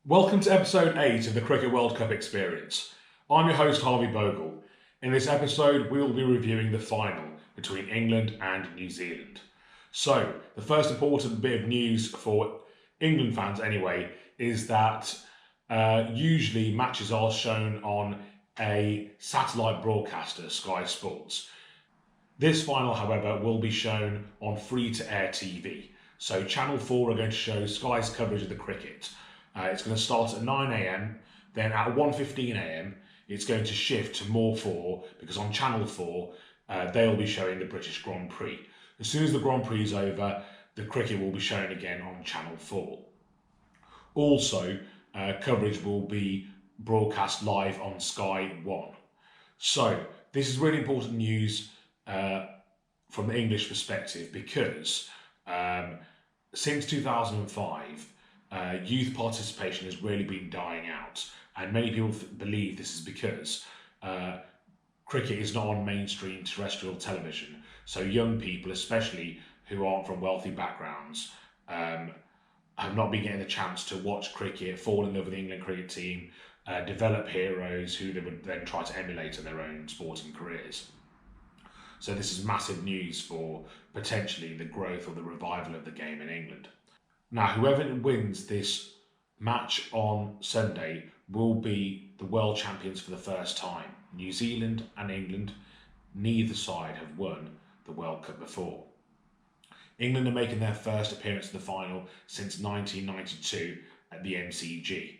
Welcome to episode 8 of the Cricket World Cup Experience. I'm your host Harvey Bhogal. In this episode, we will be reviewing the final between England and New Zealand. So, the first important bit of news for England fans anyway is that usually matches are shown on a satellite broadcaster, Sky Sports. This final, however, will be shown on free-to-air TV. So Channel 4 are going to show Sky's coverage of the cricket. It's going to start at 9 a.m, then at 1:15 a.m, it's going to shift to more 4, because on Channel 4, they'll be showing the British Grand Prix. As soon as the Grand Prix is over, the cricket will be shown again on Channel 4. Also, coverage will be broadcast live on Sky 1. So, this is really important news from the English perspective because since 2005, youth participation has really been dying out, and many people believe this is because cricket is not on mainstream terrestrial television. So young people, especially who aren't from wealthy backgrounds, have not been getting the chance to watch cricket, fall in love with the England cricket team, develop heroes who they would then try to emulate in their own sporting careers. So this is massive news for potentially the growth or the revival of the game in England. Now, whoever wins this match on Sunday will be the world champions for the first time. New Zealand and England, neither side have won the World Cup before. England are making their first appearance in the final since 1992 at the MCG.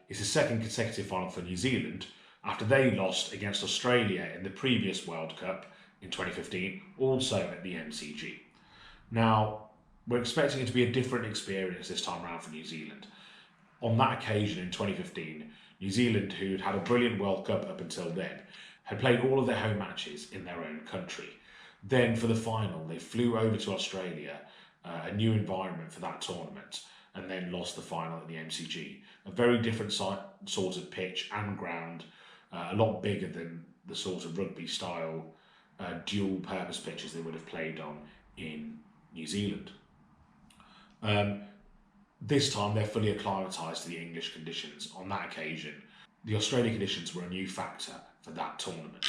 It's the second consecutive final for New Zealand, after they lost against Australia in the previous World Cup in 2015, also at the MCG. Now, we're expecting it to be a different experience this time around for New Zealand. On that occasion in 2015, New Zealand, who'd had a brilliant World Cup up until then, had played all of their home matches in their own country. Then for the final, they flew over to Australia, a new environment for that tournament, and then lost the final at the MCG. A very different sort of pitch and ground, a lot bigger than the sort of rugby style dual purpose pitches they would have played on in New Zealand. This time they're fully acclimatised to the English conditions. On that occasion, the Australian conditions were a new factor for that tournament.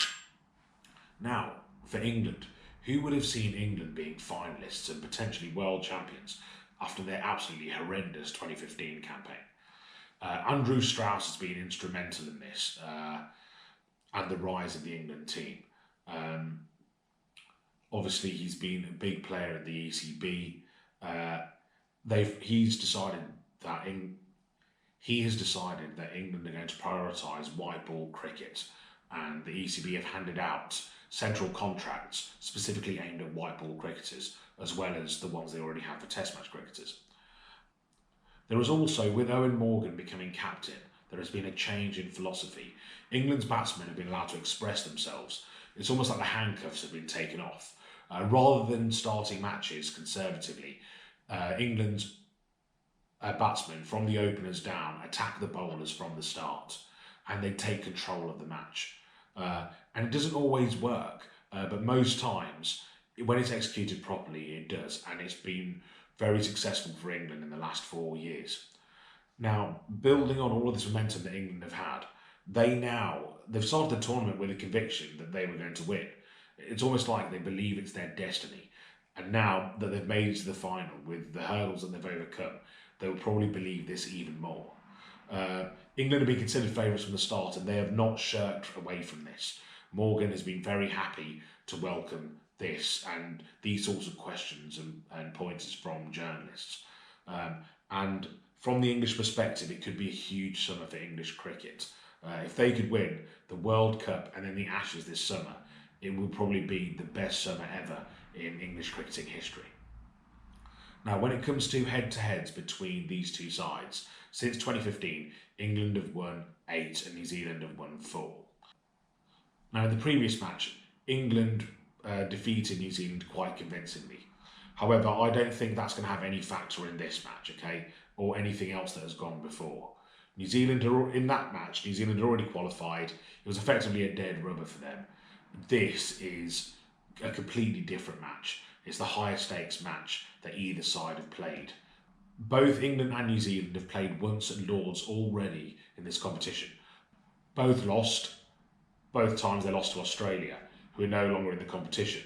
Now, for England, who would have seen England being finalists and potentially world champions after their absolutely horrendous 2015 campaign? Andrew Strauss has been instrumental in this and the rise of the England team. Obviously, he's been a big player in the ECB. He has decided that England are going to prioritise white ball cricket, and the ECB have handed out central contracts specifically aimed at white ball cricketers, as well as the ones they already have for Test match cricketers. There is also, with Owen Morgan becoming captain, there has been a change in philosophy. England's batsmen have been allowed to express themselves. It's almost like the handcuffs have been taken off. Rather than starting matches conservatively, England's batsmen, from the openers down, attack the bowlers from the start, and they take control of the match. And it doesn't always work, but most times, when it's executed properly, it does, and it's been very successful for England in the last 4 years. Now, building on all of this momentum that England have had, they've started the tournament with a conviction that they were going to win. It's almost like they believe it's their destiny. And now that they've made it to the final with the hurdles that they've overcome, they will probably believe this even more. England have been considered favourites from the start, and they have not shirked away from this. Morgan has been very happy to welcome this and these sorts of questions and pointers from journalists. And from the English perspective, it could be a huge summer for English cricket. If they could win the World Cup and then the Ashes this summer, it will probably be the best summer ever in English cricketing history. Now, when it comes to head-to-heads between these two sides, since 2015, England have won 8 and New Zealand have won 4. Now, in the previous match, England defeated New Zealand quite convincingly. However, I don't think that's going to have any factor in this match, okay, or anything else that has gone before. New Zealand had already qualified. It was effectively a dead rubber for them. This is a completely different match. It's the highest stakes match that either side have played. Both England and New Zealand have played once at Lords already in this competition. Both lost. Both times they lost to Australia, who are no longer in the competition.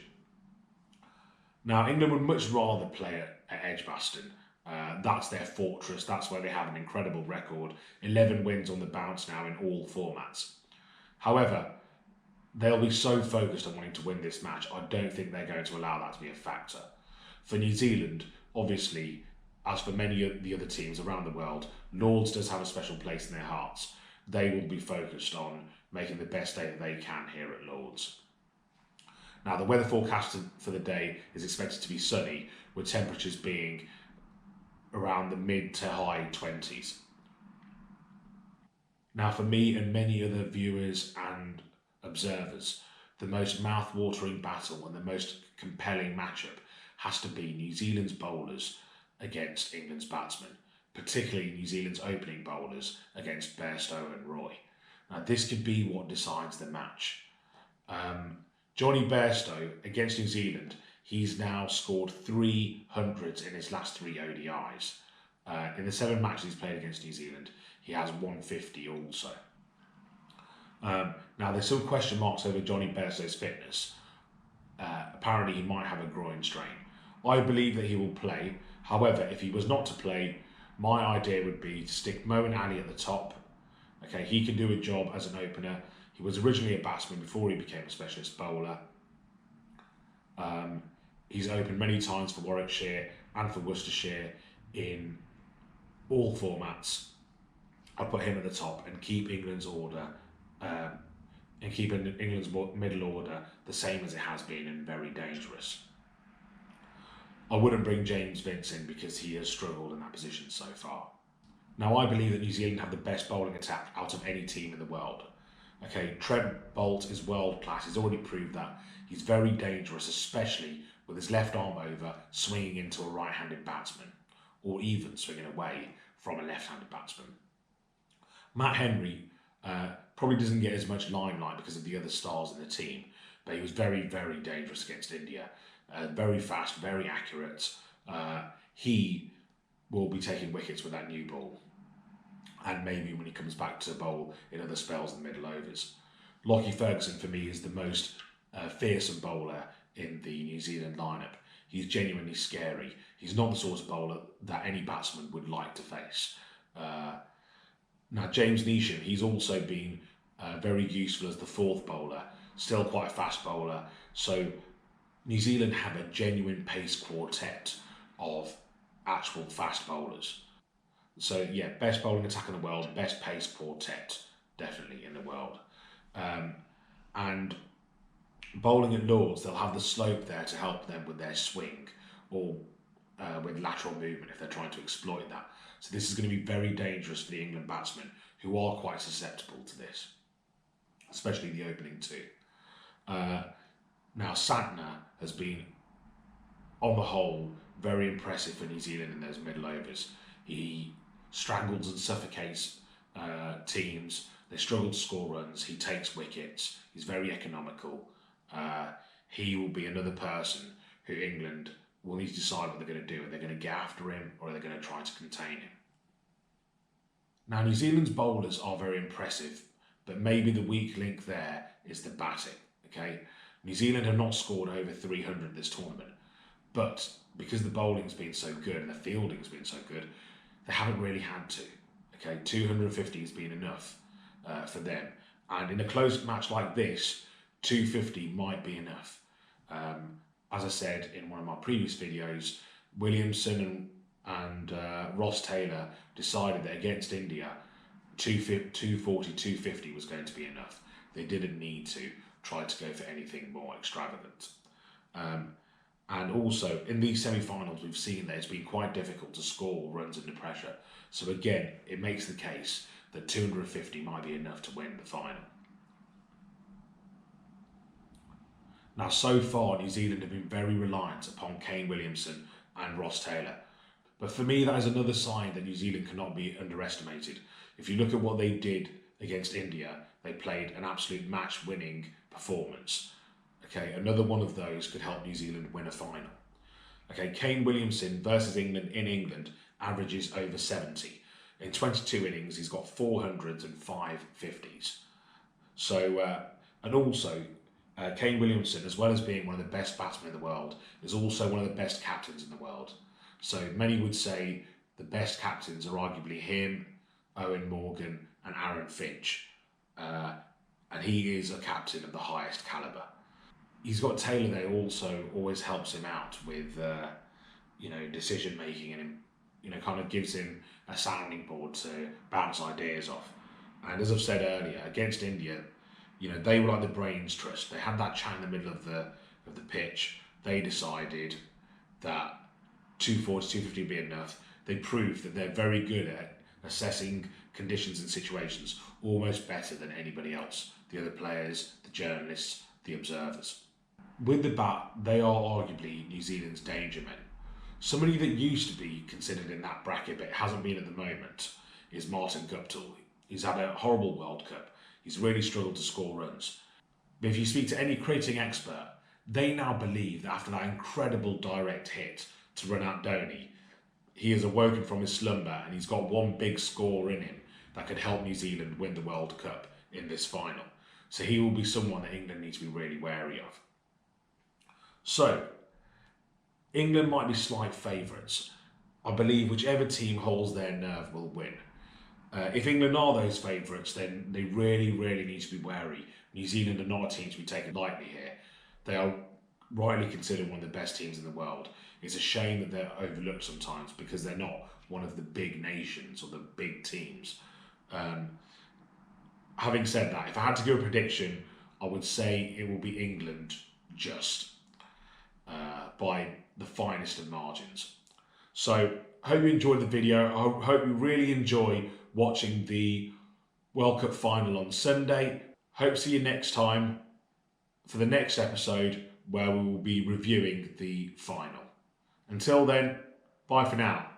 Now, England would much rather play at Edgbaston. That's their fortress. That's where they have an incredible record. 11 wins on the bounce now in all formats. However, they'll be so focused on wanting to win this match, I don't think they're going to allow that to be a factor. For New Zealand, obviously, as for many of the other teams around the world, Lords does have a special place in their hearts. They will be focused on making the best day that they can here at Lords. Now, the weather forecast for the day is expected to be sunny, with temperatures being around the mid to high 20s. Now, for me and many other viewers and observers, the most mouth-watering battle and the most compelling matchup has to be New Zealand's bowlers against England's batsmen, particularly New Zealand's opening bowlers against Bairstow and Roy. Now, this could be what decides the match. Johnny Bairstow against New Zealand, he's now scored 300s in his last 3 ODIs. In the 7 matches he's played against New Zealand, he has 150 also. Now, there's some question marks over Johnny Bairstow's fitness. Apparently, he might have a groin strain. I believe that he will play. However, if he was not to play, my idea would be to stick Moeen Ali at the top. Okay, he can do a job as an opener. He was originally a batsman before he became a specialist bowler. He's opened many times for Warwickshire and for Worcestershire in all formats. I'll put him at the top and keep England's order and keep England's middle order the same as it has been and very dangerous. I wouldn't bring James Vince in because he has struggled in that position so far. Now, I believe that New Zealand have the best bowling attack out of any team in the world. Okay, Trent Boult is world class. He's already proved that. He's very dangerous, especially with his left arm over, swinging into a right-handed batsman, or even swinging away from a left-handed batsman. Matt Henry probably doesn't get as much limelight because of the other stars in the team, but he was very, very dangerous against India. Very fast, very accurate. He will be taking wickets with that new ball, and maybe when he comes back to bowl in other spells in the middle overs. Lockie Ferguson, for me, is the most fearsome bowler in the New Zealand lineup. He's genuinely scary. He's not the sort of bowler that any batsman would like to face. Now, James Neesham, he's also been very useful as the 4th bowler, still quite a fast bowler. So New Zealand have a genuine pace quartet of actual fast bowlers. So yeah, best bowling attack in the world, best pace quartet, definitely in the world. And bowling at Lords, they'll have the slope there to help them with their swing or with lateral movement if they're trying to exploit that. So this is going to be very dangerous for the England batsmen, who are quite susceptible to this, especially the opening 2. Now, Santner has been, on the whole, very impressive for New Zealand in those middle overs. He strangles and suffocates teams. They struggle to score runs. He takes wickets. He's very economical. He will be another person who England will need to decide what they're going to do. Are they going to get after him, or are they going to try to contain him? Now, New Zealand's bowlers are very impressive, but maybe the weak link there is the batting. Okay, New Zealand have not scored over 300 this tournament, but because the bowling's been so good and the fielding's been so good, they haven't really had to. Okay, 250 has been enough for them, and in a close match like this, 250 might be enough. As I said in one of my previous videos, Williamson and Ross Taylor decided that against India, 240, 250 was going to be enough. They didn't need to try to go for anything more extravagant. And also, in these semi-finals, we've seen that it's been quite difficult to score runs under pressure. So again, it makes the case that 250 might be enough to win the final. Now, so far, New Zealand have been very reliant upon Kane Williamson and Ross Taylor. But for me, that is another sign that New Zealand cannot be underestimated. If you look at what they did against India, they played an absolute match-winning performance. Okay, another one of those could help New Zealand win a final. Okay, Kane Williamson versus England in England averages over 70. In 22 innings, he's got 400s and 5 50s. So, and also, Kane Williamson, as well as being one of the best batsmen in the world, is also one of the best captains in the world. So many would say the best captains are arguably him, Owen Morgan and Aaron Finch. And he is a captain of the highest calibre. He's got Taylor there also always helps him out with, decision making and, kind of gives him a sounding board to bounce ideas off. And as I've said earlier, against India, they were like the brains trust. They had that chat in the middle of the pitch. They decided that 240, 250 would be enough. They proved that they're very good at assessing conditions and situations, almost better than anybody else. The other players, the journalists, the observers. With the bat, they are arguably New Zealand's danger men. Somebody that used to be considered in that bracket but hasn't been at the moment is Martin Guptill. He's had a horrible World Cup. He's really struggled to score runs. But if you speak to any cricketing expert, they now believe that after that incredible direct hit to run out Dhoni, he has awoken from his slumber and he's got one big score in him that could help New Zealand win the World Cup in this final. So he will be someone that England needs to be really wary of. So, England might be slight favourites. I believe whichever team holds their nerve will win. If England are those favourites, then they really, really need to be wary. New Zealand are not a team to be taken lightly here. They are rightly considered one of the best teams in the world. It's a shame that they're overlooked sometimes because they're not one of the big nations or the big teams. Having said that, if I had to give a prediction, I would say it will be England just by the finest of margins. So, I hope you enjoyed the video. I hope you really enjoy watching the World Cup final on Sunday. Hope to see you next time for the next episode where we will be reviewing the final. Until then, bye for now.